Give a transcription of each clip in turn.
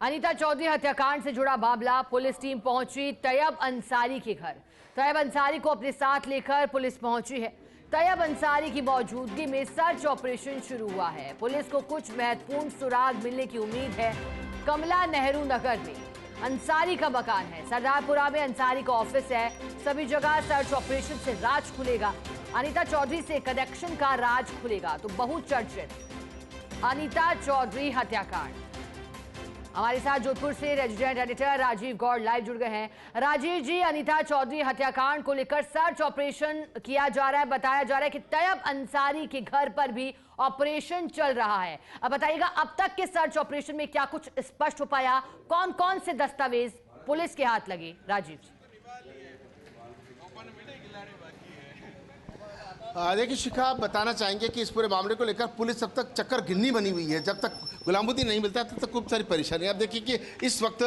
अनीता चौधरी हत्याकांड से जुड़ा मामला, पुलिस टीम पहुंची तैयब अंसारी के घर। तैयब अंसारी को अपने साथ लेकर पुलिस पहुंची है। तैयब अंसारी की मौजूदगी में सर्च ऑपरेशन शुरू हुआ है। पुलिस को कुछ महत्वपूर्ण सुराग मिलने की उम्मीद है। कमला नेहरू नगर में अंसारी का मकान है। सरदारपुरा में अंसारी का ऑफिस है। सभी जगह सर्च ऑपरेशन से राज खुलेगा। अनीता चौधरी से कनेक्शन का राज खुलेगा तो बहुचर्चित अनीता चौधरी हत्याकांड। हमारे साथ जोधपुर से resident editor Rajeev Gaur live जुड़ गए हैं। राजीव जी, अनीता चौधरी हत्याकांड को लेकर सर्च ऑपरेशन किया जा रहा है। बताया जा रहा है कि तैयब अंसारी के घर पर भी ऑपरेशन चल रहा है। अब बताइएगा, अब तक के सर्च ऑपरेशन में क्या कुछ स्पष्ट हो पाया? कौन कौन से दस्तावेज पुलिस के हाथ लगे? राजीव जी। देखिए शिखा, आप बताना चाहेंगे कि इस पूरे मामले को लेकर पुलिस अब तक चक्कर गिन्नी बनी हुई है। जब तक गुलामुद्दीन नहीं मिलता तब तक खूब सारी परेशानी। आप देखिए कि इस वक्त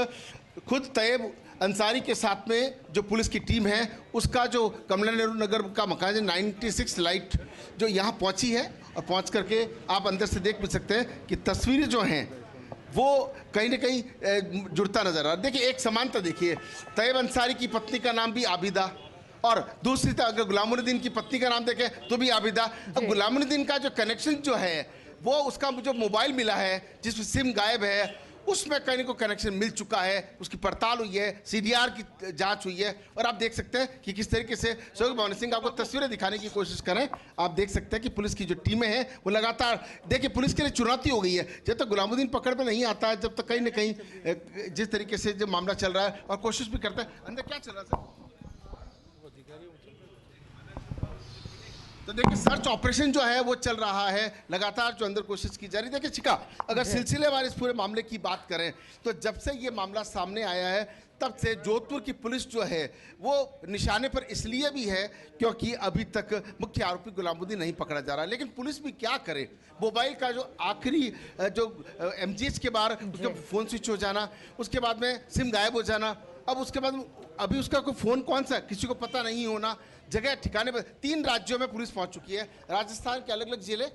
खुद तैयब अंसारी के साथ में जो पुलिस की टीम है, उसका जो कमला नेहरू नगर का मकान है 96 लाइट जो यहाँ पहुँची है, और पहुँच करके आप अंदर से देख भी सकते हैं कि तस्वीरें जो हैं वो कहीं ना कहीं जुड़ता नजर आ रहा है। देखिए एक समानता देखिए, तैयब अंसारी की पत्नी का नाम भी आबिदा, और दूसरी तरफ अगर गुलामुद्दीन की पत्नी का नाम देखें तो भी आबिदा। अब गुलामुद्दीन का जो कनेक्शन जो है, वो उसका जो मोबाइल मिला है जिसमें सिम गायब है, उसमें कहीं को कनेक्शन मिल चुका है। उसकी पड़ताल हुई है, सीडीआर की जांच हुई है, और आप देख सकते हैं कि किस तरीके से सहयोगी भवन सिंह आपको तस्वीरें दिखाने की कोशिश करें। आप देख सकते हैं कि पुलिस की जो टीमें हैं वो लगातार, देखिए पुलिस के लिए चुनौती हो गई है। जब तक गुलामुद्दीन पकड़ में नहीं आता है, जब तक कहीं ना कहीं जिस तरीके से जो मामला चल रहा है, और कोशिश भी करता है। अंदर क्या चल रहा है सर? तो देखिए सर्च ऑपरेशन जो है वो चल रहा है, लगातार जो अंदर कोशिश की जा रही है। देखिए चिका, अगर सिलसिलेवार इस पूरे मामले की बात करें तो जब से ये मामला सामने आया है तब से जोधपुर की पुलिस जो है वो निशाने पर इसलिए भी है क्योंकि अभी तक मुख्य आरोपी गुलामुद्दीन नहीं पकड़ा जा रहा। लेकिन पुलिस भी क्या करे, मोबाइल का जो आखिरी जो MGH के बाद उसका फ़ोन स्विच हो जाना, उसके बाद में सिम गायब हो जाना, अब उसके बाद अभी उसका कोई फ़ोन कौन सा किसी को पता नहीं होना, जगह ठिकाने पर। 3 राज्यों में पुलिस पहुंच चुकी है। राजस्थान के अलग अलग जिले,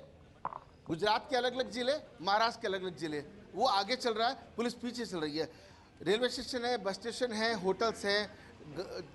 गुजरात के अलग अलग जिले, महाराष्ट्र के अलग अलग जिले। वो आगे चल रहा है, पुलिस पीछे चल रही है। रेलवे स्टेशन है, बस स्टेशन है, होटल्स हैं,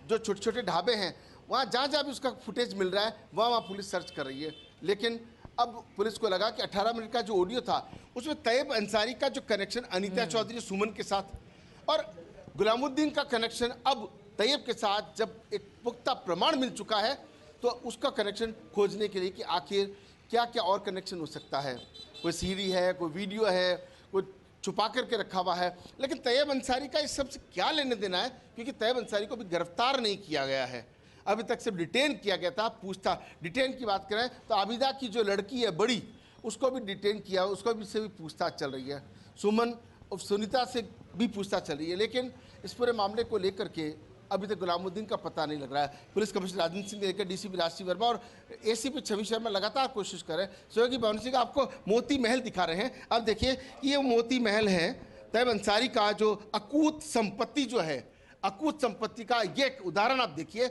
जो छोटे छोटे ढाबे हैं, वहाँ जहाँ जहाँ भी उसका फुटेज मिल रहा है वहाँ पुलिस सर्च कर रही है। लेकिन अब पुलिस को लगा कि 18 मिनट का जो ऑडियो था उसमें तैयब अंसारी का जो कनेक्शन अनीता चौधरी सुमन के साथ और गुलामुद्दीन का कनेक्शन अब तैयब के साथ जब एक पुख्ता प्रमाण मिल चुका है, तो उसका कनेक्शन खोजने के लिए कि आखिर क्या क्या और कनेक्शन हो सकता है। कोई सीडी है, कोई वीडियो है, कोई छुपा करके रखा हुआ है। लेकिन तैयब अंसारी का इस सबसे क्या लेने देना है, क्योंकि तैयब अंसारी को भी गिरफ्तार नहीं किया गया है, अभी तक सिर्फ डिटेन किया गया था। डिटेन की बात करें तो आबिदा की जो लड़की है बड़ी, उसको भी डिटेन किया, उसको भी से भी पूछताछ चल रही है। सुमन और सुनीता से भी पूछताछ चल रही है। लेकिन इस पूरे मामले को लेकर के अभी तक गुलामुद्दीन का पता नहीं लग रहा है। पुलिस कमिश्नर राजेंद्र सिंह लेकर DCP राष्ट्रीय वर्मा और ACP छवि शर्मा लगातार कोशिश कर रहे हैं। सहयोगी भवन सिंह आपको मोती महल दिखा रहे हैं। अब देखिए ये मोती महल है, तैयब अंसारी का जो अकूत संपत्ति जो है, अकूत संपत्ति का ये एक उदाहरण आप देखिए।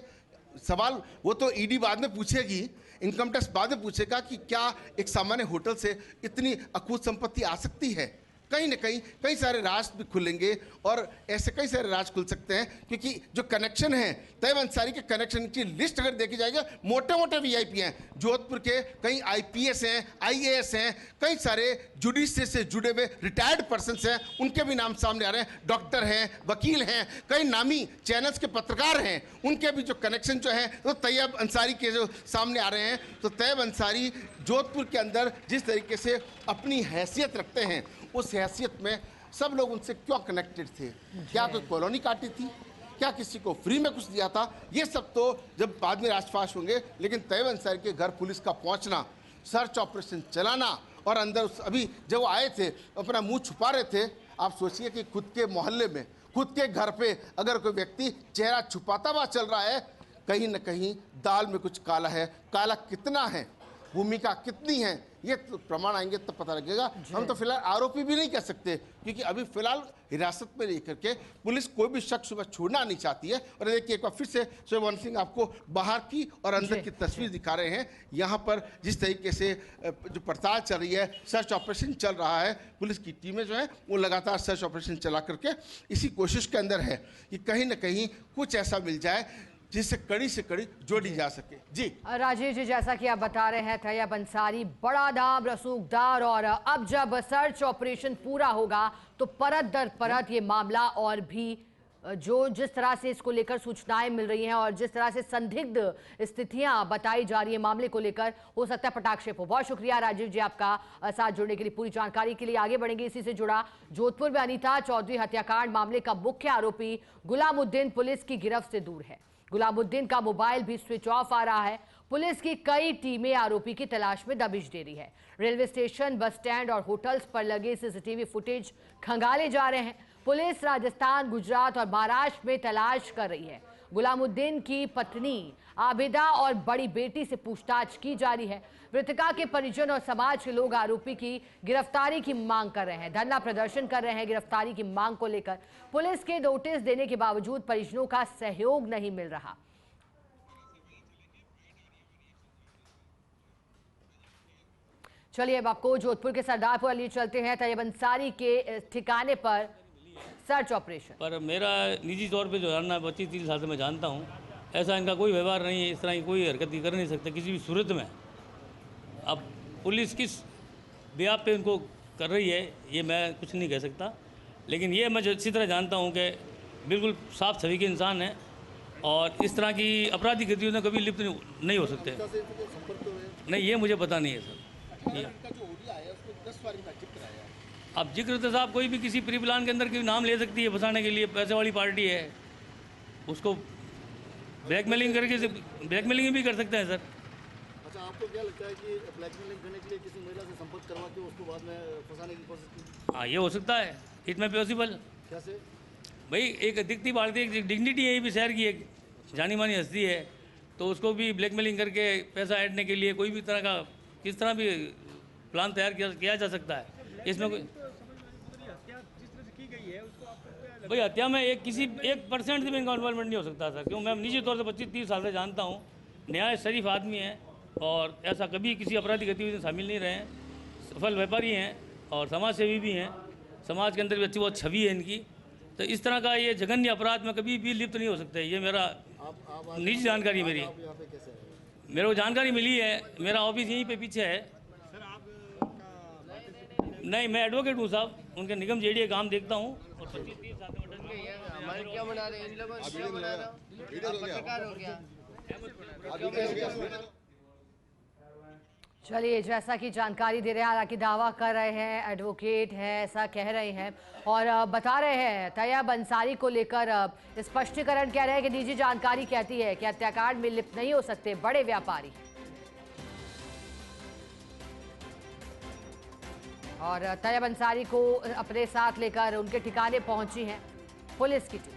सवाल वो तो ED बाद में पूछेगी, इनकम टैक्स बाद में पूछेगा कि क्या एक सामान्य होटल से इतनी अकूत संपत्ति आ सकती है। कहीं ना कहीं कई सारे राज भी खुलेंगे, और ऐसे कई सारे राज खुल सकते हैं, क्योंकि जो कनेक्शन है तैयब अंसारी के कनेक्शन की लिस्ट अगर देखी जाएगी, मोटे मोटे VIP हैं। जोधपुर के कई IPS हैं, IAS हैं, कई सारे जुडिशरी से जुड़े हुए रिटायर्ड पर्सन्स हैं, उनके भी नाम सामने आ रहे हैं। डॉक्टर हैं, वकील हैं, कई नामी चैनल्स के पत्रकार हैं, उनके भी जो कनेक्शन जो है वो तैयब अंसारी के जो सामने आ रहे हैं। तो तैयब अंसारी जोधपुर के अंदर जिस तरीके से अपनी हैसियत रखते हैं, उस हैसियत में सब लोग उनसे क्यों कनेक्टेड थे। क्या कोई कॉलोनी काटी थी, क्या किसी को फ्री में कुछ दिया था, ये सब तो जब बाद में राजफाश होंगे। लेकिन तैयब अंसारी के घर पुलिस का पहुंचना, सर्च ऑपरेशन चलाना, और अंदर अभी जब वो आए थे अपना मुंह छुपा रहे थे। आप सोचिए कि खुद के मोहल्ले में, खुद के घर पे अगर कोई व्यक्ति चेहरा छुपाता हुआ चल रहा है, कहीं ना कहीं दाल में कुछ काला है। काला कितना है भूमिका कितनी है, ये तो प्रमाण आएंगे तब पता लगेगा। हम तो फिलहाल आरोपी भी नहीं कह सकते, क्योंकि अभी फिलहाल हिरासत में लेकर के पुलिस कोई भी शख्स सुबह छोड़ना नहीं चाहती है। और देखिए एक बार फिर से शोभन सिंह आपको बाहर की और अंदर की तस्वीर दिखा रहे हैं। यहाँ पर जिस तरीके से जो पड़ताल चल रही है, सर्च ऑपरेशन चल रहा है, पुलिस की टीमें जो है वो लगातार सर्च ऑपरेशन चला करके इसी कोशिश के अंदर है कि कहीं ना कहीं कुछ ऐसा मिल जाए जिससे कड़ी से कड़ी जोड़ी जा सके। जी राजीव जी, जैसा कि आप बता रहे हैं, तैयब अंसारी बड़ा नाम रसूखदार, और अब जब सर्च ऑपरेशन पूरा होगा तो परत दर परत ये मामला और भी जिस तरह से इसको लेकर सूचनाएं मिल रही हैं और जिस तरह से संदिग्ध स्थितियां बताई जा रही है मामले को लेकर, हो सकता है पटाक्षेप हो। बहुत शुक्रिया राजीव जी आपका साथ जुड़ने के लिए, पूरी जानकारी के लिए। आगे बढ़ेंगे इसी से जुड़ा। जोधपुर में अनीता चौधरी हत्याकांड मामले का मुख्य आरोपी गुलामुद्दीन पुलिस की गिरफ्त से दूर है। गुलामुद्दीन का मोबाइल भी स्विच ऑफ आ रहा है। पुलिस की कई टीमें आरोपी की तलाश में दबिश दे रही है। रेलवे स्टेशन, बस स्टैंड और होटल्स पर लगे सीसीटीवी फुटेज खंगाले जा रहे हैं। पुलिस राजस्थान, गुजरात और महाराष्ट्र में तलाश कर रही है। गुलामुद्दीन की पत्नी आबिदा और बड़ी बेटी से पूछताछ की जा रही है। मृतका के परिजन और समाज के लोग आरोपी की गिरफ्तारी की मांग कर रहे हैं, धरना प्रदर्शन कर रहे हैं गिरफ्तारी की मांग को लेकर। पुलिस के नोटिस देने के बावजूद परिजनों का सहयोग नहीं मिल रहा। चलिए अब आपको जोधपुर के सरदारपुर लिए चलते हैं। तैयब अंसारी के ठिकाने पर सर्च ऑपरेशन। पर मेरा निजी तौर पे जो जानना है, 25-30 साल से मैं जानता हूँ, ऐसा इनका कोई व्यवहार नहीं है, इस तरह की कोई हरकत कर नहीं सकते किसी भी सूरत में। अब पुलिस किस ब्याह पे इनको कर रही है ये मैं कुछ नहीं कह सकता, लेकिन ये मैं अच्छी तरह जानता हूँ कि बिल्कुल साफ छवि के इंसान हैं और इस तरह की आपराधिक गतिविधियों में कभी लिप्त नहीं हो सकते। नहीं, ये मुझे पता नहीं है सर। अब जिक्र तो साहब कोई भी किसी प्री प्लान के अंदर कोई नाम ले सकती है फंसाने के लिए, पैसे वाली पार्टी है, उसको ब्लैकमेलिंग करके ब्लैकमेलिंग भी कर सकते हैं सर। अच्छा, आपको क्या लगता है कि ब्लैकमेलिंग करने के लिए किसी महिला से संपर्क करवा के उसको बाद में फंसाने की कोशिश की? हाँ, ये हो सकता है, इट में पॉसिबल। कैसे भाई, एक दिखती भारतीय एक डिग्निटी है, ये भी शहर की एक जानी मानी हस्ती है, तो उसको भी ब्लैकमेलिंग करके पैसा ऐंठने के लिए कोई भी तरह का किस तरह भी प्लान तैयार किया जा सकता है। इसमें कोई भाई हत्या में 1% से भी इनका इन्वॉल्वमेंट नहीं हो सकता सर, क्यों मैं निजी तौर से 25-30 साल से जानता हूँ। न्याय शरीफ आदमी है और ऐसा कभी किसी अपराधी गतिविधि में शामिल नहीं रहे हैं, सफल व्यापारी हैं और समाज सेवी भी हैं, समाज के अंदर भी अच्छी बहुत छवि है इनकी। तो इस तरह का ये जघन्य अपराध में कभी भी लिप्त नहीं हो सकते। ये मेरा निजी जानकारी मेरी, मेरे को जानकारी मिली है, मेरा ऑफिस यहीं पे पीछे है। नहीं, मैं एडवोकेट हूँ साहब, उनके निगम जेडीए काम देखता हूँ और 25-30 साल हमारे क्या बना रहे हैं इन लोगों, क्या बना रहे हो? पत्रकार हो गया। चलिए, जैसा कि जानकारी दे रहे हैं, हालांकि दावा कर रहे हैं, एडवोकेट हैं, ऐसा कह रहे हैं और बता रहे हैं तैयब अंसारी को लेकर स्पष्टीकरण कह रहे हैं कि निजी जानकारी कहती है कि हत्याकांड में लिप्त नहीं हो सकते बड़े व्यापारी। और तैयब अंसारी को अपने साथ लेकर उनके ठिकाने पहुंची है पुलिस की टीम।